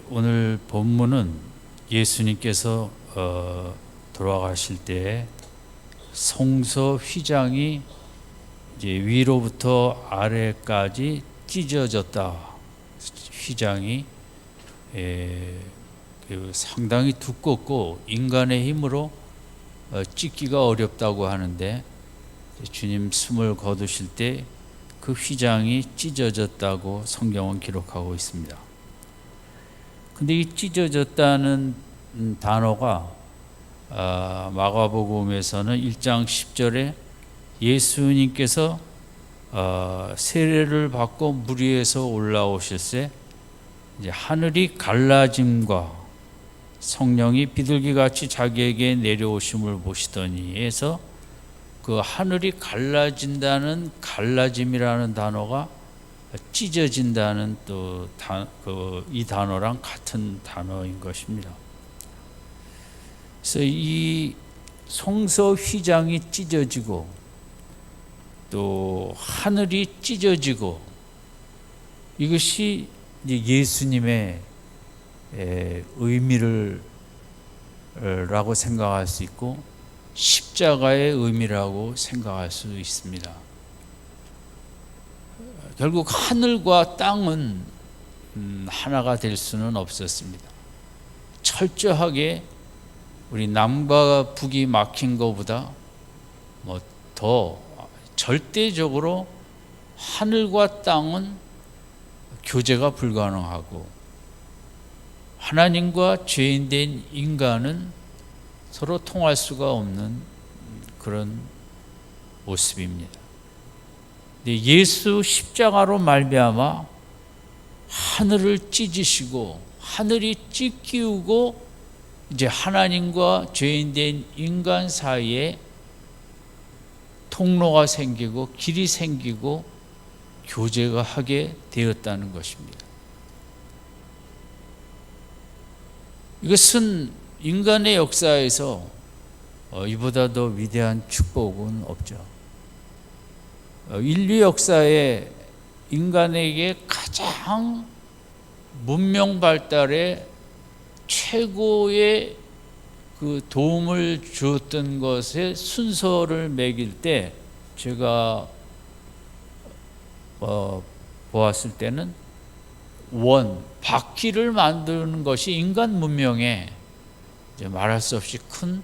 오늘 본문은 예수님께서 돌아가실 때 성서 휘장이 이제 위로부터 아래까지 찢어졌다. 휘장이 상당히 두껍고 인간의 힘으로 찢기가 어렵다고 하는데, 주님 숨을 거두실 때 그 휘장이 찢어졌다고 성경은 기록하고 있습니다. 근데 이 찢어졌다는 단어가 마가복음에서는 1장 10절에 예수님께서 세례를 받고 물 위에서 올라오실새 이제 하늘이 갈라짐과 성령이 비둘기같이 자기에게 내려오심을 보시더니 해서 그 하늘이 갈라진다는 갈라짐이라는 단어가 찢어진다는 또 이 단어랑 같은 단어인 것입니다. 그래서 이 성서 휘장이 찢어지고 또 하늘이 찢어지고, 이것이 예수님의 의미를 라고 생각할 수 있고 십자가의 의미라고 생각할 수 있습니다. 결국 하늘과 땅은 하나가 될 수는 없었습니다. 철저하게 우리 남과 북이 막힌 것보다 더 절대적으로 하늘과 땅은 교제가 불가능하고, 하나님과 죄인된 인간은 서로 통할 수가 없는 그런 모습입니다. 근데 예수 십자가로 말미암아 하늘을 찢으시고 하늘이 찢기우고 이제 하나님과 죄인된 인간 사이에 통로가 생기고 길이 생기고 교제가 하게 되었다는 것입니다. 이것은 인간의 역사에서 이보다 더 위대한 축복은 없죠. 인류 역사에 인간에게 가장 문명 발달에 최고의 그 도움을 주었던 것의 순서를 매길 때 제가 보았을 때는 바퀴를 만드는 것이 인간 문명에 말할 수 없이 큰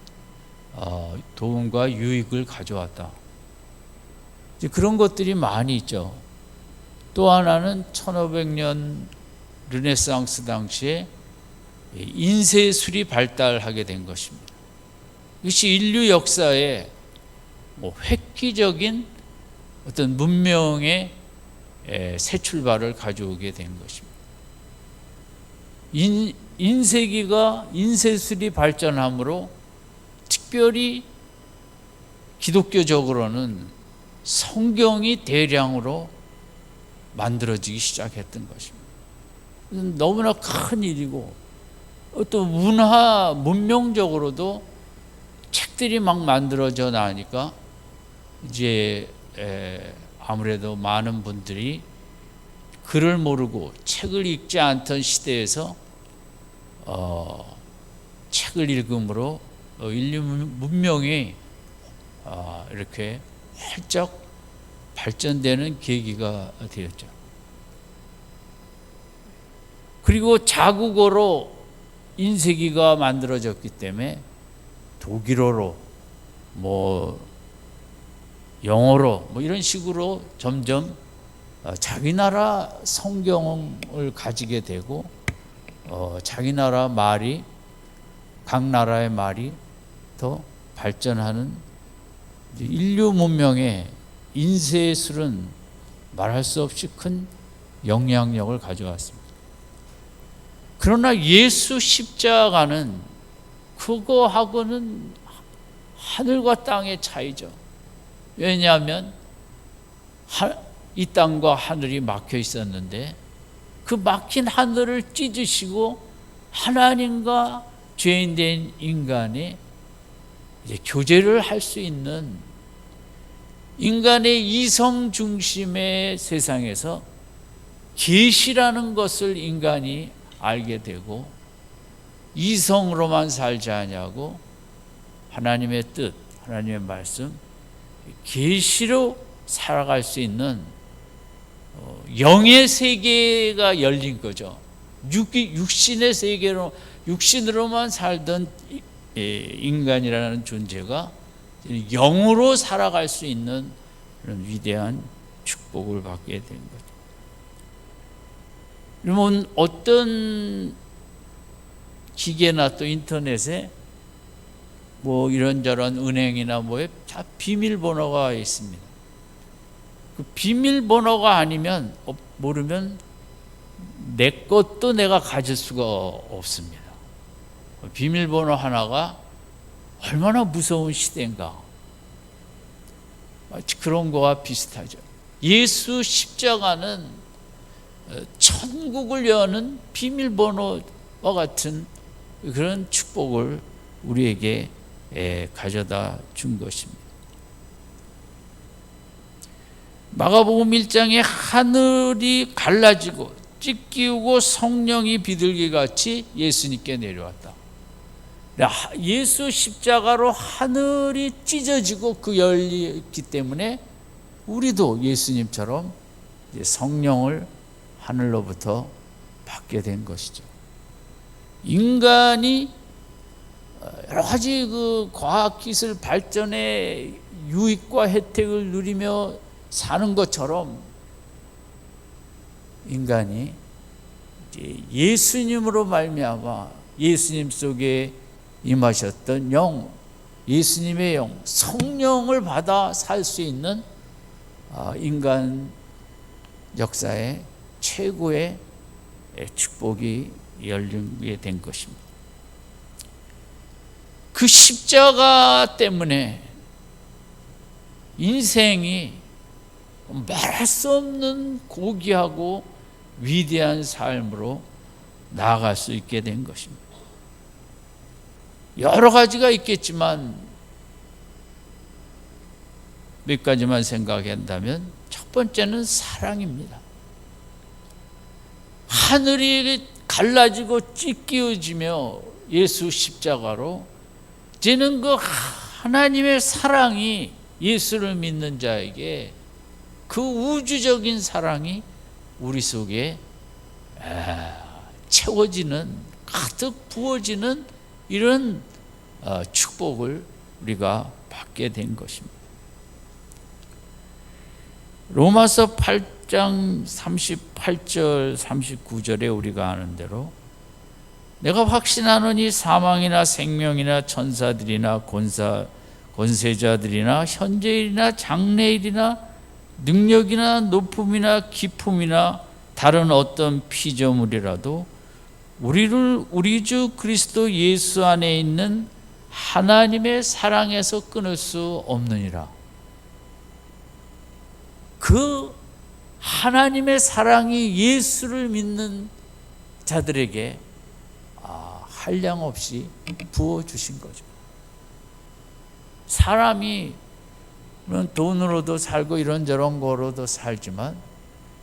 도움과 유익을 가져왔다. 그런 것들이 많이 있죠. 또 하나는 1500년 르네상스 당시에 인쇄술이 발달하게 된 것입니다. 이것이 인류 역사에 획기적인 어떤 문명의 새 출발을 가져오게 된 것입니다. 인쇄기가 인쇄술이 발전함으로 특별히 기독교적으로는 성경이 대량으로 만들어지기 시작했던 것입니다. 너무나 큰 일이고, 또 문명적으로도 책들이 막 만들어져 나니까 이제 아무래도 많은 분들이 글을 모르고 책을 읽지 않던 시대에서 책을 읽음으로 인류 문명이 이렇게 활짝 발전되는 계기가 되었죠. 그리고 자국어로 인쇄기가 만들어졌기 때문에 독일어로 영어로 이런 식으로 점점 자기 나라 성경을 가지게 되고, 자기 나라 말이, 각 나라의 말이 더 발전하는, 인류 문명에 인쇄술은 말할 수 없이 큰 영향력을 가져왔습니다. 그러나 예수 십자가는 그거하고는 하늘과 땅의 차이죠. 왜냐하면 이 땅과 하늘이 막혀 있었는데 그 막힌 하늘을 찢으시고 하나님과 죄인된 인간이 이제 교제를 할 수 있는, 인간의 이성 중심의 세상에서 계시라는 것을 인간이 알게 되고 이성으로만 살지 아니하고 하나님의 뜻, 하나님의 말씀, 계시로 살아갈 수 있는 영의 세계가 열린 거죠. 육신의 세계로, 육신으로만 살던 인간이라는 존재가 영으로 살아갈 수 있는 그런 위대한 축복을 받게 된 거죠. 그러면 어떤 기계나 또 인터넷에 뭐 이런저런 은행이나 뭐에 다 비밀번호가 있습니다. 그 비밀번호가 아니면 모르면 내 것도 내가 가질 수가 없습니다. 비밀번호 하나가 얼마나 무서운 시대인가. 마치 그런 거와 비슷하죠. 예수 십자가는 천국을 여는 비밀번호와 같은 그런 축복을 우리에게 가져다 준 것입니다. 마가복음 1장에 하늘이 갈라지고 찢기우고 성령이 비둘기같이 예수님께 내려왔다. 예수 십자가로 하늘이 찢어지고 그 열리기 때문에 우리도 예수님처럼 성령을 하늘로부터 받게 된 것이죠. 인간이 여러 가지 그 과학기술 발전의 유익과 혜택을 누리며 사는 것처럼 인간이 예수님으로 말미암아 예수님 속에 임하셨던 영, 예수님의 영, 성령을 받아 살 수 있는 인간 역사의 최고의 축복이 열리게 된 것입니다. 그 십자가 때문에 인생이 말할 수 없는 고귀하고 위대한 삶으로 나아갈 수 있게 된 것입니다. 여러 가지가 있겠지만 몇 가지만 생각한다면 첫 번째는 사랑입니다. 하늘이 갈라지고 찢기어지며 예수 십자가로 이제는 그 하나님의 사랑이 예수를 믿는 자에게 그 우주적인 사랑이 우리 속에 채워지는, 가득 부어지는 이런 축복을 우리가 받게 된 것입니다. 로마서 8장 38절 39절에 우리가 아는 대로 내가 확신하노니 사망이나 생명이나 천사들이나 권세자들이나 현재일이나 장래일이나 능력이나 높음이나 깊음이나 다른 어떤 피조물이라도 우리를 우리 주 그리스도 예수 안에 있는 하나님의 사랑에서 끊을 수 없느니라. 그 하나님의 사랑이 예수를 믿는 자들에게 한량없이 부어주신 거죠. 사람이 돈으로도 살고 이런저런 거로도 살지만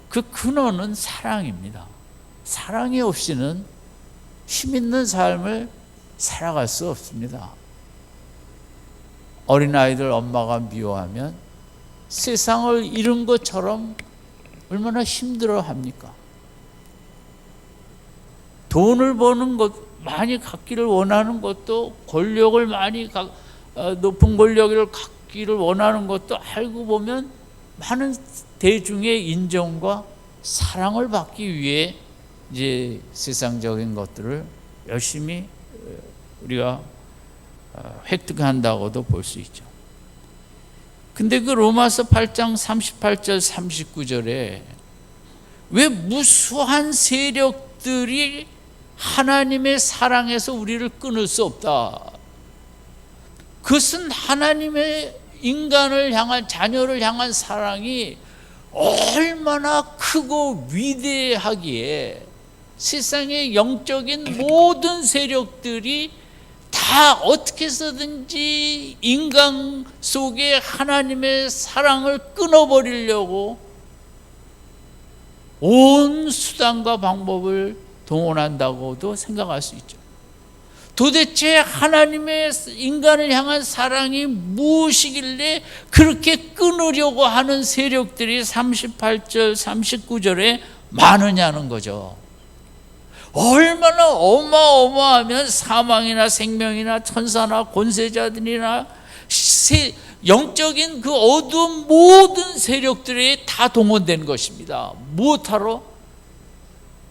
그 근원은 사랑입니다. 사랑이 없이는 힘 있는 삶을 살아갈 수 없습니다. 어린아이들 엄마가 미워하면 세상을 잃은 것처럼 얼마나 힘들어합니까? 돈을 버는 것 많이 갖기를 원하는 것도, 권력을 많이 높은 권력을 갖기를 원하는 것도 알고 보면 많은 대중의 인정과 사랑을 받기 위해 이제 세상적인 것들을 열심히 우리가 획득한다고도 볼 수 있죠. 근데 그 로마서 8장 38절 39절에 왜 무수한 세력들이 하나님의 사랑에서 우리를 끊을 수 없다. 그것은 하나님의 인간을 향한, 자녀를 향한 사랑이 얼마나 크고 위대하기에 세상의 영적인 모든 세력들이 다 어떻게 해서든지 인간 속에 하나님의 사랑을 끊어버리려고 온 수단과 방법을 동원한다고도 생각할 수 있죠. 도대체 하나님의 인간을 향한 사랑이 무엇이길래 그렇게 끊으려고 하는 세력들이 38절, 39절에 많으냐는 거죠. 얼마나 어마어마하면 사망이나 생명이나 천사나 권세자들이나 영적인 그 어두운 모든 세력들이 다 동원된 것입니다. 무엇하러?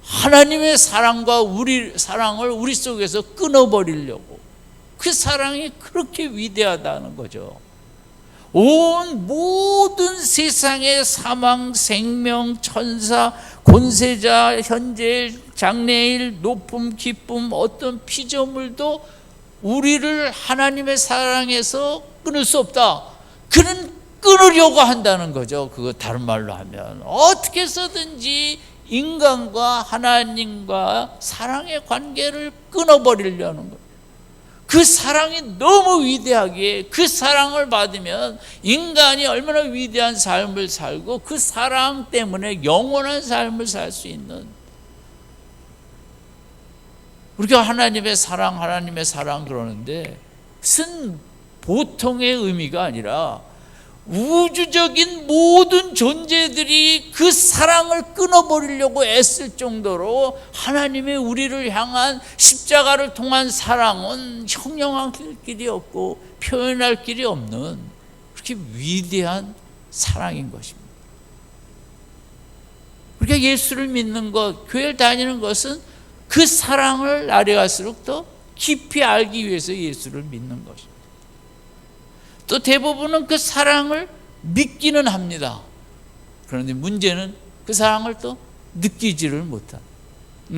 하나님의 사랑과 우리 사랑을 우리 속에서 끊어버리려고. 그 사랑이 그렇게 위대하다는 거죠. 온 모든 세상의 사망, 생명, 천사, 권세자, 현재일, 장래일, 높음, 기쁨, 어떤 피조물도 우리를 하나님의 사랑에서 끊을 수 없다. 그는 끊으려고 한다는 거죠. 그거 다른 말로 하면 어떻게 해서든지 인간과 하나님과 사랑의 관계를 끊어버리려는 거예요. 그 사랑이 너무 위대하기에 그 사랑을 받으면 인간이 얼마나 위대한 삶을 살고 그 사랑 때문에 영원한 삶을 살 수 있는, 우리가 하나님의 사랑 그러는데 무슨 보통의 의미가 아니라 우주적인 모든 존재들이 그 사랑을 끊어버리려고 애쓸 정도로 하나님의 우리를 향한 십자가를 통한 사랑은 형용할 길이 없고 표현할 길이 없는 그렇게 위대한 사랑인 것입니다. 우리가 예수를 믿는 것, 교회를 다니는 것은 그 사랑을 날이 갈수록 더 깊이 알기 위해서 예수를 믿는 것입니다. 또 대부분은 그 사랑을 믿기는 합니다. 그런데 문제는 그 사랑을 또 느끼지를 못하는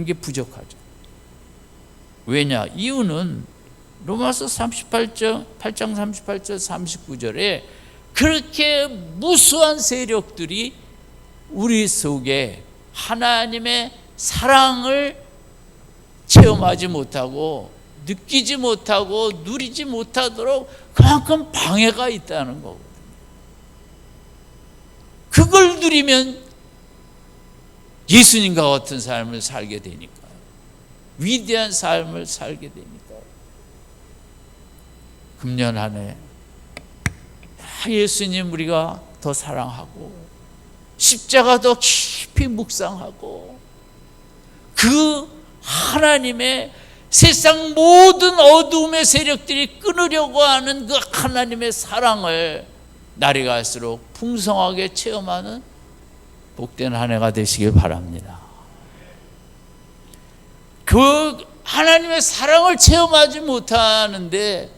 게 부족하죠. 왜냐? 이유는 로마서 8장 38절 39절에 그렇게 무수한 세력들이 우리 속에 하나님의 사랑을 체험하지 못하고 느끼지 못하고 누리지 못하도록 그만큼 방해가 있다는 거거든요. 그걸 누리면 예수님과 같은 삶을 살게 되니까요. 위대한 삶을 살게 되니까요. 금년 한 해 예수님 우리가 더 사랑하고 십자가 더 깊이 묵상하고 그 하나님의 세상 모든 어두움의 세력들이 끊으려고 하는 그 하나님의 사랑을 날이 갈수록 풍성하게 체험하는 복된 한 해가 되시길 바랍니다. 그 하나님의 사랑을 체험하지 못하는데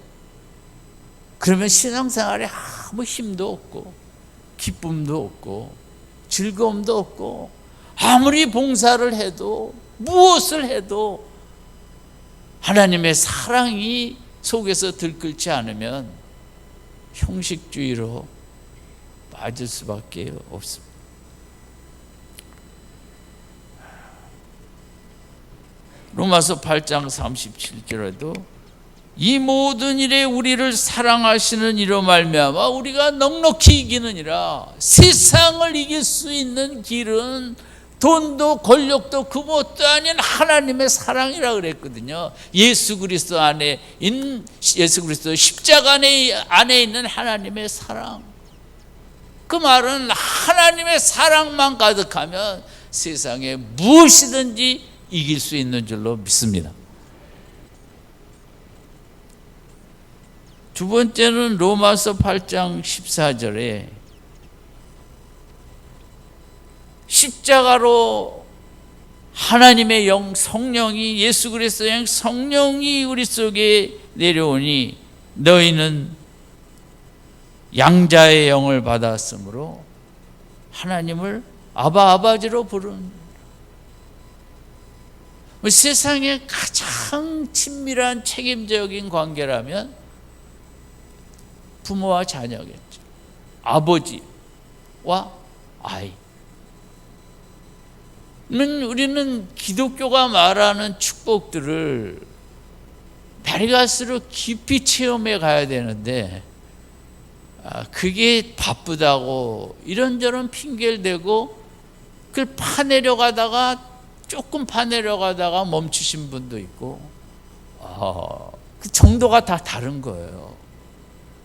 그러면 신앙생활에 아무 힘도 없고 기쁨도 없고 즐거움도 없고 아무리 봉사를 해도 무엇을 해도 하나님의 사랑이 속에서 들끓지 않으면 형식주의로 빠질 수밖에 없습니다. 로마서 8장 37절에도 이 모든 일에 우리를 사랑하시는 이로 말미암아 우리가 넉넉히 이기느니라. 세상을 이길 수 있는 길은 돈도 권력도 그 무엇도 아닌 하나님의 사랑이라 그랬거든요. 예수 그리스도 안에 있는 예수 그리스도 십자가 안에 있는 하나님의 사랑. 그 말은 하나님의 사랑만 가득하면 세상에 무엇이든지 이길 수 있는 줄로 믿습니다. 두 번째는 로마서 8장 14절에 십자가로 하나님의 영 성령이 예수 그리스도의 영 성령이 우리 속에 내려오니 너희는 양자의 영을 받았으므로 하나님을 아버지로 부르는, 세상에 가장 친밀한 책임적인 관계라면 부모와 자녀겠죠. 아버지와 아이. 우리는 기독교가 말하는 축복들을 날이 갈수록 깊이 체험해 가야 되는데 그게 바쁘다고 이런저런 핑계를 대고 그걸 파내려 가다가 조금 파 내려가다가 멈추신 분도 있고, 그 정도가 다 다른 거예요.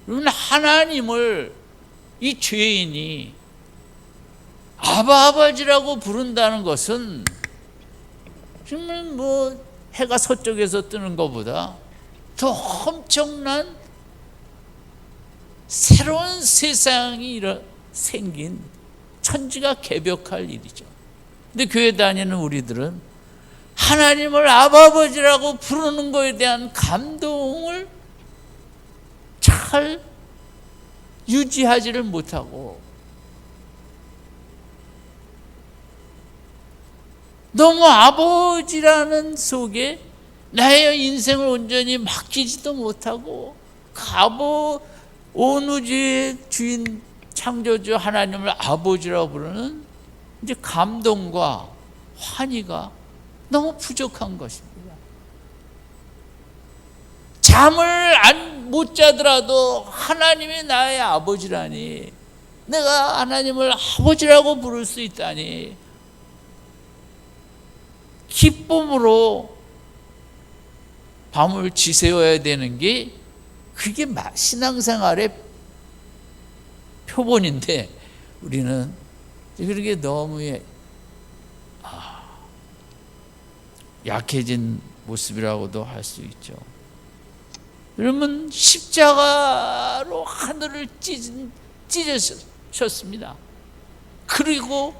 여러분, 하나님을 이 죄인이 아버지라고 부른다는 것은 정말 뭐 해가 서쪽에서 뜨는 것보다 더 엄청난 새로운 세상이 생긴 천지가 개벽할 일이죠. 근데 교회 다니는 우리들은 하나님을 아버지라고 부르는 것에 대한 감동을 잘 유지하지를 못하고 너무 아버지라는 속에 나의 인생을 온전히 맡기지도 못하고 온 우주의 주인 창조주 하나님을 아버지라고 부르는 이제 감동과 환희가 너무 부족한 것입니다. 잠을 못 자더라도 하나님이 나의 아버지라니, 내가 하나님을 아버지라고 부를 수 있다니 기쁨으로 밤을 지새워야 되는 게 그게 신앙생활의 표본인데 우리는 그렇게 너무 약해진 모습이라고도 할 수 있죠. 여러분, 십자가로 하늘을 찢으셨습니다. 그리고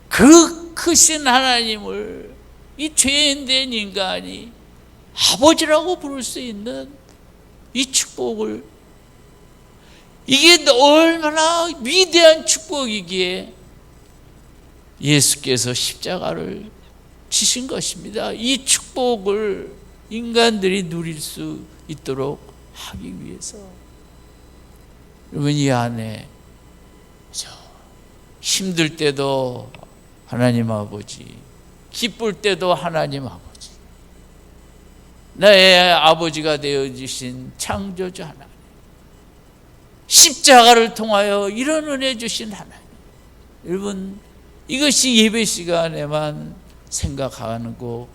그 크신 하나님을 이 죄인된 인간이 아버지라고 부를 수 있는 이 축복을, 이게 얼마나 위대한 축복이기에 예수께서 십자가를 지신 것입니다. 이 축복을 인간들이 누릴 수 있도록 하기 위해서. 여러분, 이 안에 힘들 때도 하나님 아버지, 기쁠 때도 하나님 아버지, 나의 아버지가 되어주신 창조주 하나님, 십자가를 통하여 이런 은혜 주신 하나님. 여러분, 이것이 예배 시간에만 생각하고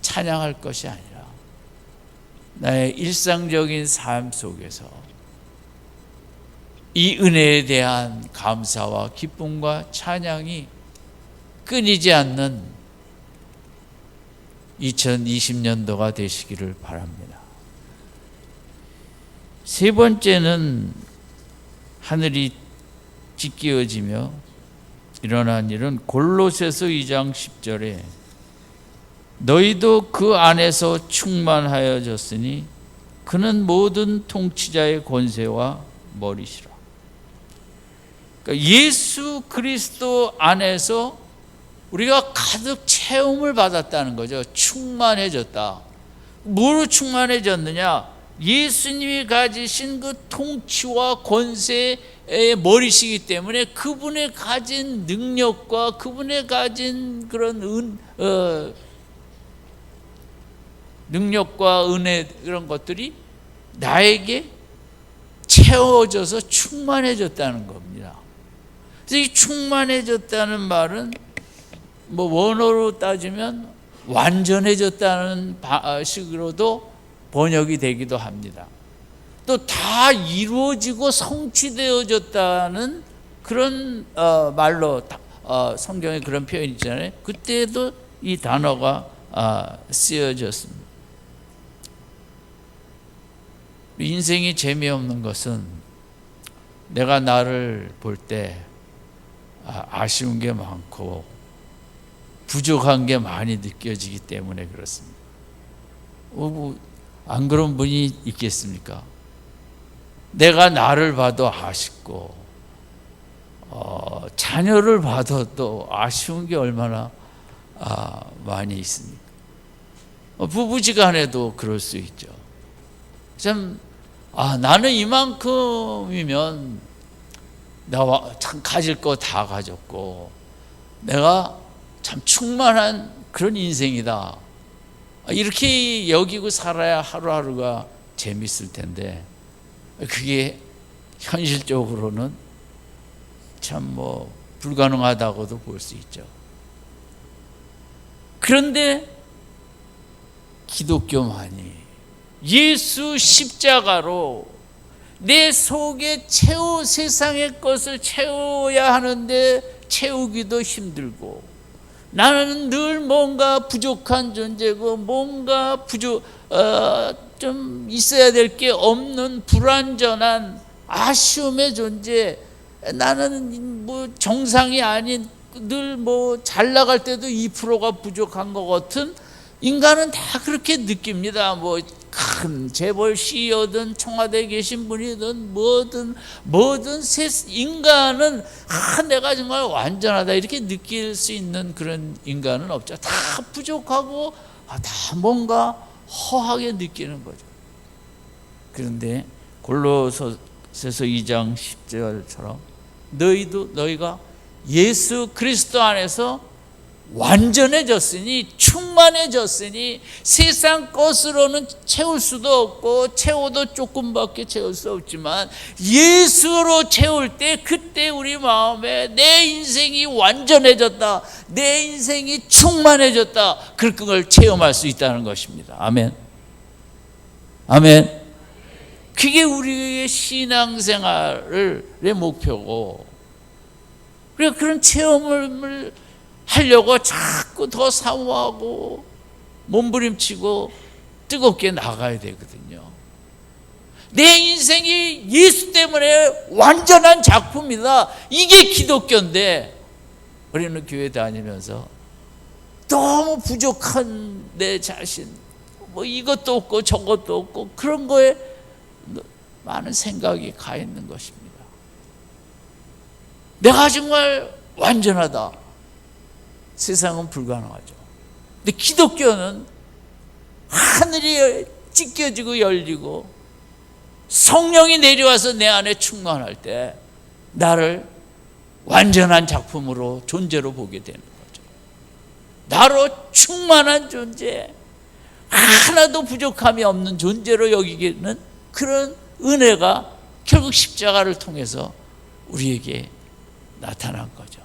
찬양할 것이 아니라 나의 일상적인 삶 속에서 이 은혜에 대한 감사와 기쁨과 찬양이 끊이지 않는 2020년도가 되시기를 바랍니다. 세 번째는 하늘이 찢겨지며 일어난 일은 골로새서 2장 10절에 너희도 그 안에서 충만하여졌으니 그는 모든 통치자의 권세와 머리시라. 그러니까 예수 그리스도 안에서 우리가 가득 체험을 받았다는 거죠. 충만해졌다. 뭐로 충만해졌느냐? 예수님이 가지신 그 통치와 권세의 머리시기 때문에 그분의 가진 능력과 그분의 가진 그런 능력과 은혜, 그런 것들이 나에게 채워져서 충만해졌다는 겁니다. 그래서 이 충만해졌다는 말은 뭐 원어로 따지면 완전해졌다는 식으로도 번역이 되기도 합니다. 또 다 이루어지고 성취되어졌다는 그런 말로 성경에 그런 표현이 있잖아요. 그때도 이 단어가 쓰여졌습니다. 인생이 재미없는 것은 내가 나를 볼 때 아쉬운 게 많고 부족한 게 많이 느껴지기 때문에 그렇습니다. 안 그런 분이 있겠습니까? 내가 나를 봐도 아쉽고 자녀를 봐도 또 아쉬운 게 얼마나 많이 있습니까? 부부지간에도 그럴 수 있죠. 참 나는 이만큼이면 내가 참 가질 거 다 가졌고 내가 참 충만한 그런 인생이다, 이렇게 여기고 살아야 하루하루가 재밌을 텐데 그게 현실적으로는 참 불가능하다고도 볼 수 있죠. 그런데 기독교만이 예수 십자가로 내 속에 세상의 것을 채워야 하는데 채우기도 힘들고, 나는 늘 뭔가 부족한 존재고 뭔가 좀 있어야 될 게 없는 불완전한 아쉬움의 존재, 나는 뭐 정상이 아닌, 늘 뭐 잘 나갈 때도 2%가 부족한 것 같은 인간은 다 그렇게 느낍니다. 뭐 큰 재벌 CEO든 청와대에 계신 분이든 뭐든 인간은 내가 정말 완전하다 이렇게 느낄 수 있는 그런 인간은 없죠. 다 부족하고 다 뭔가 허하게 느끼는 거죠. 그런데 골로새서 2장 10절처럼 너희가 예수 그리스도 안에서 완전해졌으니, 충만해졌으니 세상 것으로는 채울 수도 없고 채워도 조금밖에 채울 수 없지만 예수로 채울 때, 그때 우리 마음에 내 인생이 완전해졌다, 내 인생이 충만해졌다, 그걸 체험할 수 있다는 것입니다. 아멘. 아멘. 그게 우리의 신앙생활의 목표고, 그래서 그런 체험을 하려고 자꾸 더 사모하고 몸부림치고 뜨겁게 나가야 되거든요. 내 인생이 예수 때문에 완전한 작품이다, 이게 기독교인데, 우리는 교회 다니면서 너무 부족한 내 자신, 뭐 이것도 없고 저것도 없고 그런 거에 많은 생각이 가 있는 것입니다. 내가 정말 완전하다, 세상은 불가능하죠. 근데 기독교는 하늘이 찢겨지고 열리고 성령이 내려와서 내 안에 충만할 때 나를 완전한 작품으로, 존재로 보게 되는 거죠. 나로 충만한 존재, 하나도 부족함이 없는 존재로 여기기는 그런 은혜가 결국 십자가를 통해서 우리에게 나타난 거죠.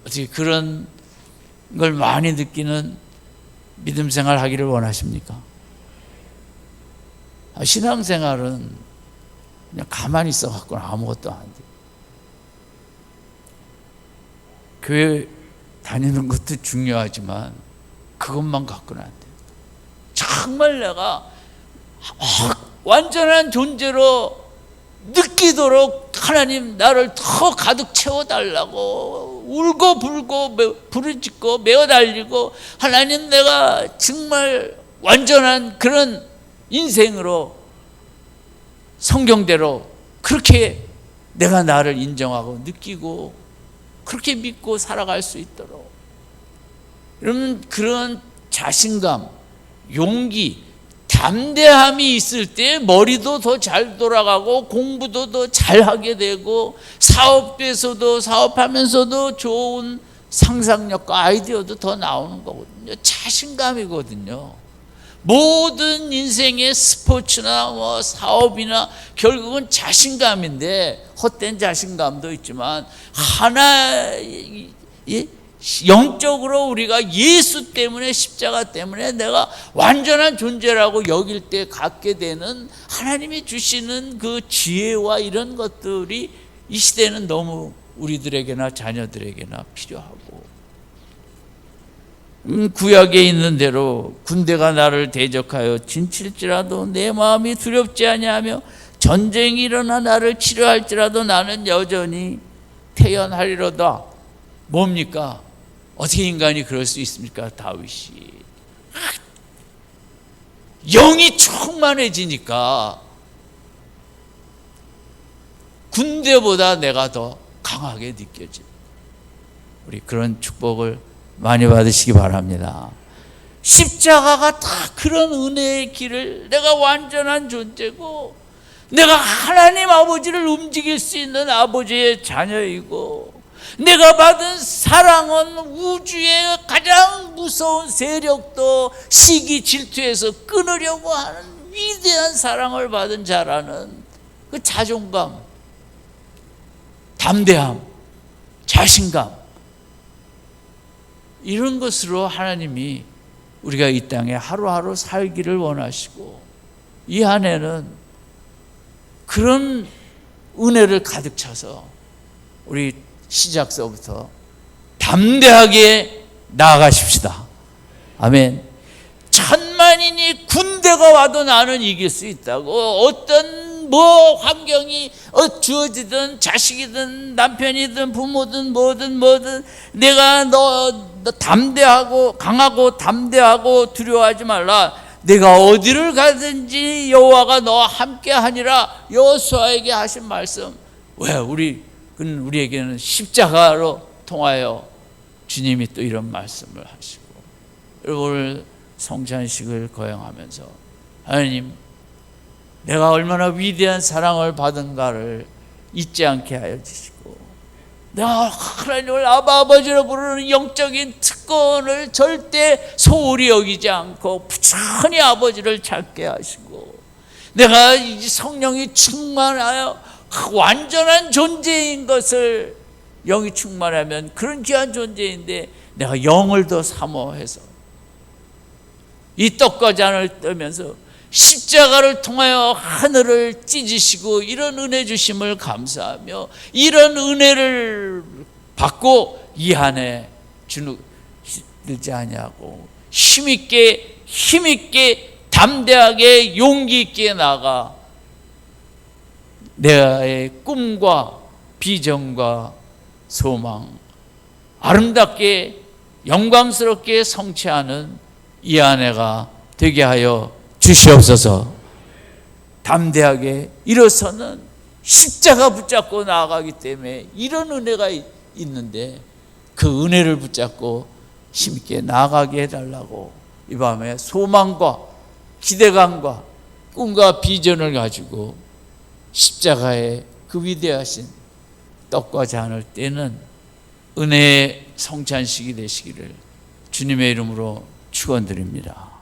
어떻게 그런 걸 많이 느끼는 믿음 생활 하기를 원하십니까? 신앙생활은 그냥 가만히 있어 갖고는 아무것도 안 돼. 교회 다니는 것도 중요하지만 그것만 갖고는 안 돼. 정말 내가 완전한 존재로 느끼도록 하나님 나를 더 가득 채워달라고 울고 불고 부르짖고 메어달리고, 하나님 내가 정말 완전한 그런 인생으로 성경대로 그렇게 내가 나를 인정하고 느끼고 그렇게 믿고 살아갈 수 있도록, 여러분 그런 자신감, 용기, 담대함이 있을 때 머리도 더 잘 돌아가고 공부도 더 잘하게 되고 사업에서도 사업하면서도 좋은 상상력과 아이디어도 더 나오는 거거든요. 자신감이거든요. 모든 인생의 스포츠나 뭐 사업이나 결국은 자신감인데, 헛된 자신감도 있지만 영적으로 우리가 예수 때문에, 십자가 때문에 내가 완전한 존재라고 여길 때 갖게 되는 하나님이 주시는 그 지혜와 이런 것들이 이 시대는 너무 우리들에게나 자녀들에게나 필요하고, 구약에 있는 대로 군대가 나를 대적하여 진칠지라도 내 마음이 두렵지 아니하며 전쟁이 일어나 나를 치료할지라도 나는 여전히 태연하리로다. 뭡니까? 어떻게 인간이 그럴 수 있습니까? 다윗이 영이 충만해지니까 군대보다 내가 더 강하게 느껴집니다. 우리 그런 축복을 많이 받으시기 바랍니다. 십자가가 다 그런 은혜의 길을, 내가 완전한 존재고 내가 하나님 아버지를 움직일 수 있는 아버지의 자녀이고, 내가 받은 사랑은 우주의 가장 무서운 세력도 시기 질투해서 끊으려고 하는 위대한 사랑을 받은 자라는 그 자존감, 담대함, 자신감, 이런 것으로 하나님이 우리가 이 땅에 하루하루 살기를 원하시고, 이 안에는 그런 은혜를 가득 차서 우리 시작서부터 담대하게 나아가십시다. 아멘. 천만인이 군대가 와도 나는 이길 수 있다고. 어떤 환경이 주어지든 자식이든 남편이든 부모든 뭐든 내가 너 담대하고 강하고 담대하고 두려워하지 말라. 내가 어디를 가든지 여호와가 너와 함께 하니라. 여호수아에게 하신 말씀. 왜 우리에게는 십자가로 통하여 주님이 또 이런 말씀을 하시고, 오늘 성찬식을 거행하면서 하나님, 내가 얼마나 위대한 사랑을 받은가를 잊지 않게 하여 주시고, 내가 하나님을 아버지로 부르는 영적인 특권을 절대 소홀히 여기지 않고 부지런히 아버지를 찾게 하시고, 내가 이 성령이 충만하여 완전한 존재인 것을, 영이 충만하면 그런 귀한 존재인데 내가 영을 더 사모해서 이 떡과 잔을 떨면서 십자가를 통하여 하늘을 찢으시고 이런 은혜 주심을 감사하며, 이런 은혜를 받고 이 안에 주눅들지 아니하고 힘있게 담대하게 용기 있게 나가 내의 꿈과 비전과 소망 아름답게 영광스럽게 성취하는 이 아내가 되게 하여 주시옵소서. 담대하게 일어서는 십자가 붙잡고 나아가기 때문에 이런 은혜가 있는데, 그 은혜를 붙잡고 힘있게 나아가게 해달라고 이 밤에 소망과 기대감과 꿈과 비전을 가지고 십자가의 그 위대하신 떡과 잔을 떼는 은혜의 성찬식이 되시기를 주님의 이름으로 축원드립니다.